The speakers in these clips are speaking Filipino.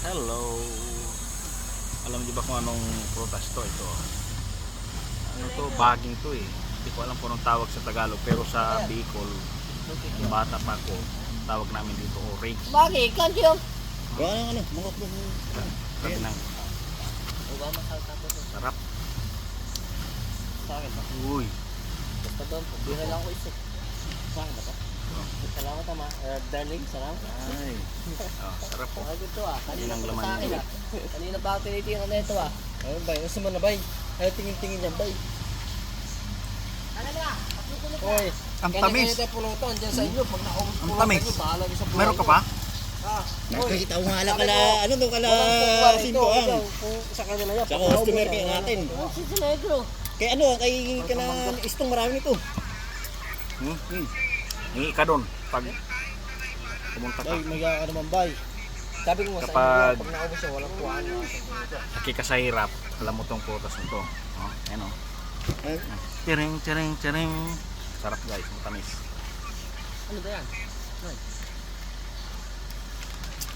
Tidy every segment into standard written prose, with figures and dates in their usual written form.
Hello. Alam niyo ba kung anong prutas to? Ito. Ano to? Baging to eh. Hindi ko alam kung anong tawag sa Tagalog. Pero sa Bicol, yung bata pa ko, tawag namin dito orange. Bakit? Kanti yung... Wala ano, mga po. Sabi ng Obama salta to. sarap. Sa akin ba? Uy. Basta doon, bira lang ko isa. Sa akin ba to? Salamat ama. Darling, salamat. Ay. Oh, sarap po. Ay, ito ah. Kanina Yan ang pa laman sa akin niya. ah. Kanina pa ako tinitingnan na ito ah. Ayun bay, gusto mo na bay? Ay tingin-tingin yan bay. Ano ba? Pagkukulog ka. Oy, Ang tamis. Kanya pulutan dyan sa inyo pag naubos Ang pulutan tamis. nyo, bahala nyo sa buhay Meron ka nyo. pa? Ah, Nakikita ko nga lang sabi kala, ko, ano doon kala walang tuwa rito, simpuan. ikaw, kung sa kanila yan. Sa pag naubos customer na, kaya wala natin. nang tuwa. Oh, si Negro. Kaya ano, kay ka na istong marami nito. Hingi ka doon. Pag pumunta ka. Bay, magkaka ka naman bay. Sabi ko nga sa inyo, Kapag- pag naubos yan, walang tuwaan. Laki ka sa hirap, alam mo tong prutas nito. Oh, ayan oh. Ay, Tiring, tiring, tiring. Sarap guys, matamis. Ano ba yan?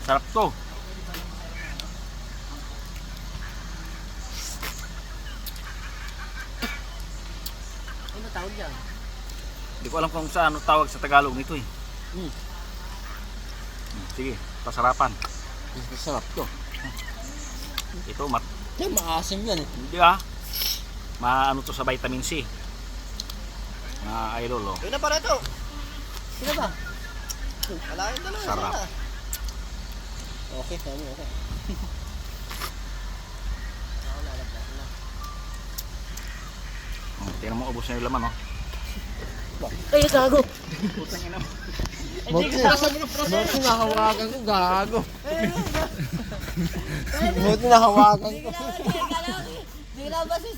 Sarap to. Ano tawag dyan? Hindi ko alam kung saan tawag sa Tagalog nito eh. Sige, pasarapan. Sarap to. Ito, Yan, maasim yan eh. hindi ah. Maano to sa vitamin C. Mga idol oh. Yun na pala to. Sino ba? Alain na lang. Sarap. Okay, sabi okay. Ako lalagyan na. Oh, tingnan mo, ubos na yung laman oh. Ay, gago. Putang ina mo. Buti nahawakan ko, gago. Buti nahawakan ko. Bigla ba si